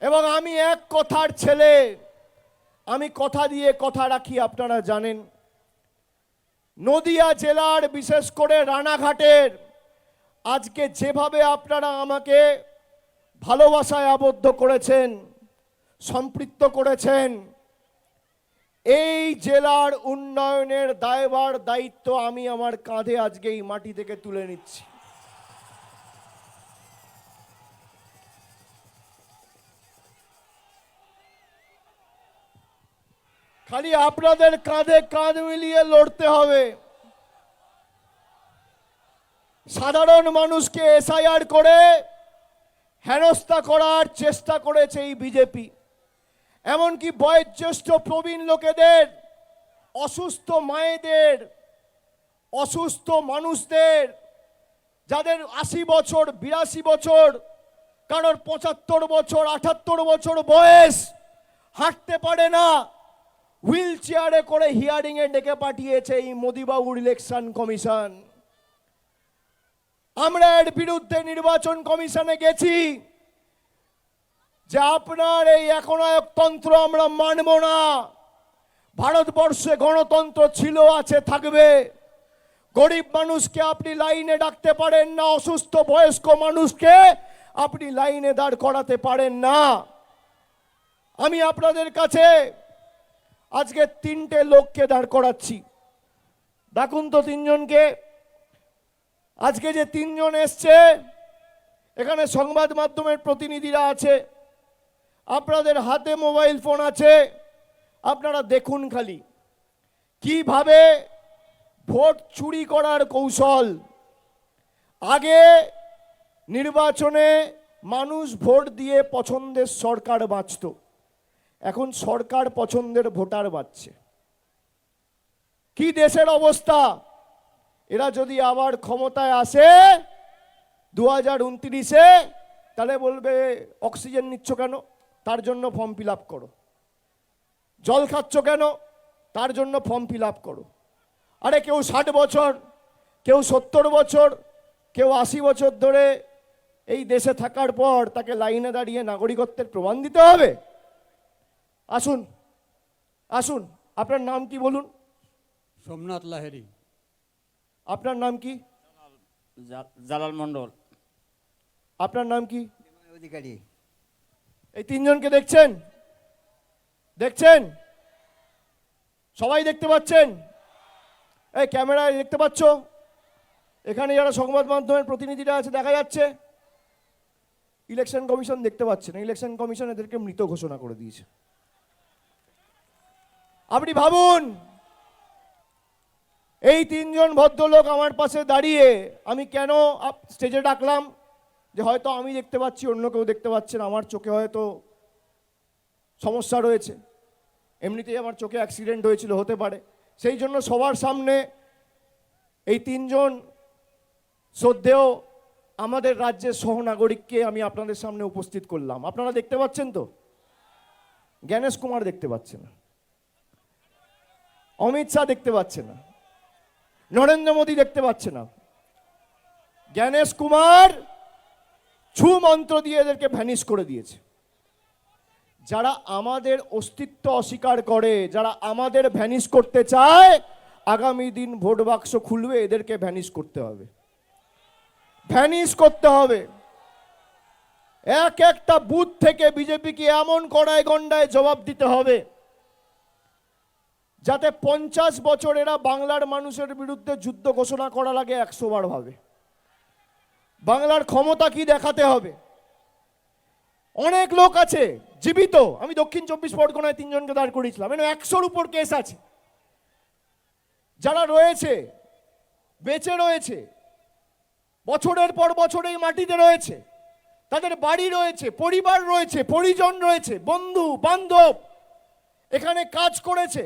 এবং আমি এক কথার ছেলে, আমি কথা দিয়ে কথা রাখি, আপনারা জানেন। নদিয়া জেলার বিশেষ করে রানাঘাটের আজকে যেভাবে আপনারা আমাকে ভালোবাসায় আবদ্ধ করেছেন, সম্পৃক্ত করেছেন, এই জেলার উন্নয়নের দায়ভার দায়িত্ব আমি আমার কাঁধে আজকে এই মাটি থেকে তুলে নিচ্ছি। খালি আপনাদের কাঁধে কাঁধ মিলিয়ে লড়তে হবে। সাধারণ মানুষকে এসআইআর করে হেনস্থা করার চেষ্টা করেছে এই বিজেপি। এমনকি বয়োজ্যেষ্ঠ প্রবীণ লোকেদের, অসুস্থ মায়েদের, অসুস্থ মানুষদের, যাদের 80 বছর, 82 বছর, কারোর 75 বছর, 78 বছর বয়স, হাঁটতে পারে না, হুইল চেয়ারে করে হিয়ারিং এ ডেকে পাঠিয়েছে এই মোদিবাবুর ইলেকশন কমিশন। আমরা এর বিরুদ্ধে নির্বাচন কমিশনে গেছি যে আপনার এই একনায়কতন্ত্র আমরা মানব না। ভারতবর্ষে গণতন্ত্র ছিল, আছে, থাকবে। গরিব মানুষকে আপনি লাইনে ডাকতে পারেন না, অসুস্থ বয়স্ক মানুষকে আপনি লাইনে দাঁড় করাতে পারেন না। আমি আপনাদের কাছে আজকে 3টে লোককে দাঁড় করাচ্ছি। দেখুন তো 3জনকে। আজকে যে 3জন এসছে, এখানে সংবাদ মাধ্যমের প্রতিনিধিরা আছে, আপনাদের হাতে মোবাইল ফোন আছে, আপনারা দেখুন খালি কিভাবে ভোট চুরি করার কৌশল। আগে নির্বাচনে মানুষ ভোট দিয়ে পছন্দের সরকার বাঁচত, এখন সরকার পছন্দের ভোটার বাঁচছে। কি দেশের অবস্থা! এরা যদি আবার ক্ষমতায় আসে 2029-এ, তাহলে বলবে অক্সিজেন নিচ্ছ কেন, তার জন্য ফর্ম ফিল আপ করো। জল খাচ্ছ কেন, তার জন্য ফর্ম ফিল আপ করো। আরে কেউ 60 বছর, কেউ 70 বছর, কেউ 80 বছর ধরে এই দেশে থাকার পর তাকে লাইনে দাঁড়িয়ে নাগরিকত্বের প্রমাণ দিতে হবে? আসুন আসুন, আপনার নাম কি বলুন? সোমনাথ লাহিড়ী। আপনার নাম কি? জালাল মণ্ডল। আপনার নাম কি? অধিকারী। এই 3জনকে দেখছেন? দেখছেন? সবাই দেখতে পাচ্ছেন? এই ক্যামেরায় দেখতে পাচ্ছ? এখানে যারা সংবাদ মাধ্যমের প্রতিনিধিরা আছে দেখা যাচ্ছে। ইলেকশন কমিশন দেখতে পাচ্ছে না, ইলেকশন কমিশন এদেরকে মৃত ঘোষণা করে দিয়েছে। আপনি ভাবুন, এই 3জন ভদ্রলোক আমার পাশে দাঁড়িয়ে আমি কেন স্টেজে ডাকলাম, যে হয়তো আমি দেখতে পাচ্ছি, অন্য কেউ দেখতে পাচ্ছেন, আমার চোখে হয়তো সমস্যা রয়েছে, এমনিতেই আমার চোখে অ্যাক্সিডেন্ট হয়েছিল, হতে পারে। সেই জন্য সবার সামনে এই 3জন শ্রদ্ধেয় আমাদের রাজ্যের সহনাগরিককে আমি আপনাদের সামনে উপস্থিত করলাম। আপনারা দেখতে পাচ্ছেন তো? জ্ঞানেশ কুমার দেখতে পাচ্ছে না, অমিত শাহ দেখতে পাচ্ছে না, নরেন্দ্র মোদী দেখতে পাচ্ছে না। জ্ঞানেশ কুমার ছু মন্ত্র দিয়ে এদেরকে ভ্যানিশ করে দিয়েছে। যারা আমাদের অস্তিত্ব অস্বীকার করে, যারা আমাদের ভ্যানিশ করতে চায়, আগামী দিন ভোট বাক্স খুলবে, এদেরকে ভ্যানিশ করতে হবে, ভ্যানিশ করতে হবে। এক একটা বুথ থেকে বিজেপিকে এমন কড়ায় গন্ডায় জবাব দিতে হবে যাতে 50 বছর এরা বাংলার মানুষের বিরুদ্ধে যুদ্ধ ঘোষণা করা লাগে 100 বার ভাবে। বাংলার ক্ষমতা কি দেখাতে হবে। অনেক লোক আছে জীবিত, আমি দক্ষিণ 24 পরগনায় 3জনকে দাঁড় করিয়েছিলাম, 100-র উপর কেস আছে, যারা রয়েছে, বেঁচে রয়েছে, বছরের পর বছর এই মাটিতে রয়েছে, তাদের বাড়ি রয়েছে, পরিবার রয়েছে, পরিজন রয়েছে, বন্ধু বান্ধব এখানে কাজ করেছে।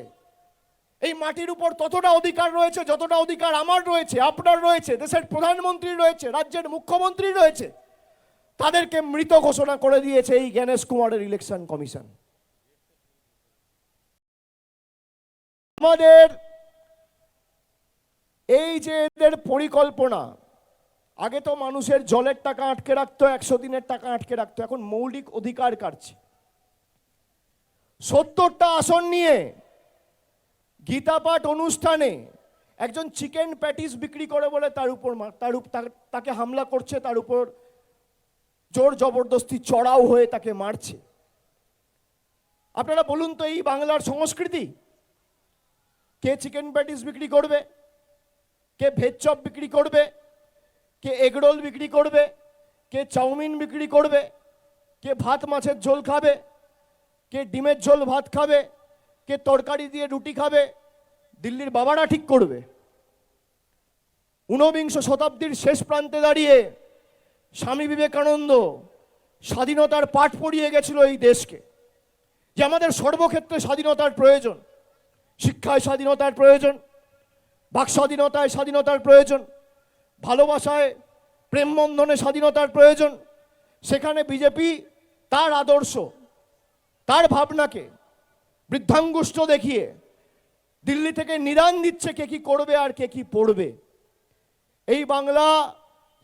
এই মাটির উপর ততটা অধিকার রয়েছে যতটা অধিকার আমার রয়েছে, আপনার রয়েছে, দেশের প্রধানমন্ত্রী রয়েছে, রাজ্যের মুখ্যমন্ত্রী রয়েছে। তাদেরকে মৃত ঘোষণা করে দিয়েছে এই জ্ঞানেশ কুমারের ইলেকশন কমিশন। আমাদের এই যে এদের পরিকল্পনা, আগে তো মানুষের জলের টাকা আটকে রাখতো, 100 দিনের টাকা আটকে রাখতো, এখন মৌলিক অধিকার কাটছে। 70টা আসন নিয়ে গীতা পাঠ অনুষ্ঠানে একজন চিকেন প্যাটিস বিক্রি করে বলে তাকে হামলা করছে, তার উপর জোর জবরদস্তি চড়াও হয়ে তাকে মারছে। আপনারা বলুন তো, এই বাংলার সংস্কৃতি? কে চিকেন প্যাটিস বিক্রি করবে, কে ভেজ চপ বিক্রি করবে, কে এগরোল বিক্রি করবে, কে চাউমিন বিক্রি করবে, কে ভাত মাছের ঝোল খাবে, কে ডিমের ঝোল ভাত খাবে, কে তরকারি দিয়ে রুটি খাবে, দিল্লির বাবারা ঠিক করবে। 19বিংশ শতাব্দীর শেষ প্রান্তে দাঁড়িয়ে স্বামী বিবেকানন্দ স্বাধীনতার পাঠ পড়িয়ে গেছিল এই দেশকে, যে আমাদের সর্বক্ষেত্রে স্বাধীনতার প্রয়োজন। শিক্ষায় স্বাধীনতার প্রয়োজন, বাক স্বাধীনতায় স্বাধীনতার প্রয়োজন, ভালোবাসায় প্রেম বন্ধনে স্বাধীনতার প্রয়োজন। সেখানে বিজেপি তার আদর্শ, তার ভাবনাকে বৃদ্ধাঙ্গুষ্ঠ দেখিয়ে দিল্লি থেকে নিদান দিচ্ছে কে কি করবে আর কে কি পড়বে। এই বাংলা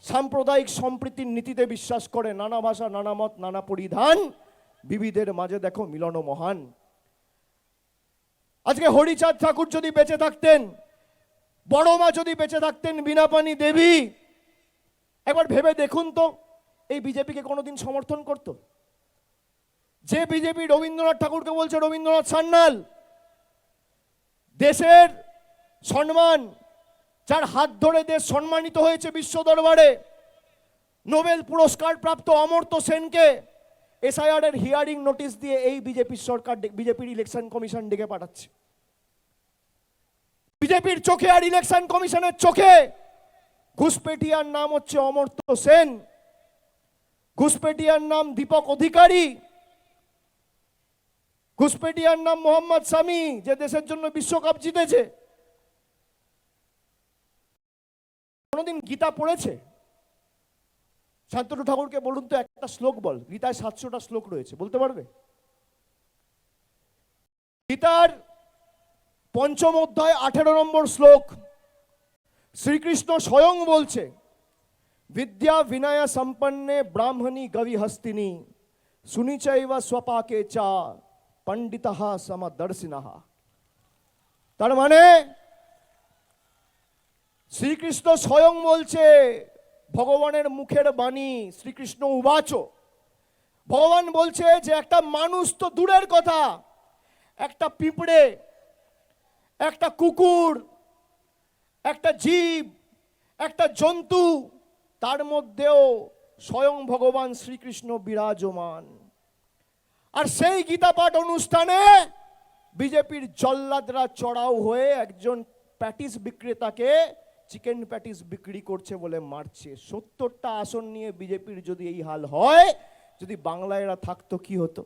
সাম্প্রদায়িক সম্প্রীতির নীতিতে বিশ্বাস করে। নানা ভাষা, নানা মত, নানা পরিধান, বিবিধের মাঝে দেখো মিলন মহান। আজকে হরিচাঁদ ঠাকুর যদি বেঁচে থাকতেন, বড় মা যদি বেঁচে থাকতেন, বীণাপাণি দেবী, একবার ভেবে দেখুন তো, এই বিজেপিকে কোনোদিন সমর্থন করত? যে বিজেপি রবীন্দ্রনাথ ঠাকুরকে বলছে রবীন্দ্রনাথ সান্যাল, দেশের সম্মান, যার হাত ধরে দেশ সম্মানিত হয়েছে বিশ্ব দরবারে, নোবেল পুরস্কার প্রাপ্ত অমর্ত্য সেনকে এসআইআর এর হিয়ারিং নোটিশ দিয়ে এই বিজেপির সরকার, বিজেপির ইলেকশন কমিশন ডেকে পাঠাচ্ছে। বিজেপির চোখে আর ইলেকশন কমিশনের চোখে ঘুষপেটিয়ার নাম হচ্ছে অমর্ত্য সেন, ঘুষপেটিয়ার নাম দীপক অধিকারী, ঘুষপেটিয়ার নাম মোহাম্মদ শামি, যে দেশের জন্য বিশ্বকাপ জিতেছে। কোনোদিন গীতা পড়েছে? শান্তনু ঠাকুরকে বলুন তো একটা শ্লোক বল, গীতায় 700টা শ্লোক রয়েছে, বলতে পারবে? গীতার 5ম অধ্যায় 18 নম্বর শ্লোক, শ্রীকৃষ্ণ স্বয়ং বলছে, বিদ্যা বিনয় সম্পন্নে ব্রাহ্মণী গবি হস্তিনী সুনিচৈব স্বপাকে চা পণ্ডিতঃ সমদর্শিনঃ। তার মানে শ্রীকৃষ্ণ স্বয়ং বলছে, ভগবানের মুখের বাণী, শ্রীকৃষ্ণ উবাচ, ভগবান বলছে যে একটা মানুষ তো দূরের কথা, একটা পিঁপড়ে, একটা কুকুর, একটা জীব, একটা জন্তু, তার মধ্যেও স্বয়ং ভগবান শ্রীকৃষ্ণ বিরাজমান। আর সেই গীতা পাঠ অনুষ্ঠানে বিজেপির জল্লাদরা চড়াও হয়ে একজন প্যাটিস বিক্রেতাকে চিকেন প্যাটিস বিক্রি করছে বলে মারছে। 70টা আসন নিয়ে বিজেপির যদি এই হাল হয়, যদি বাংলায় এরা থাকতো কি হতো?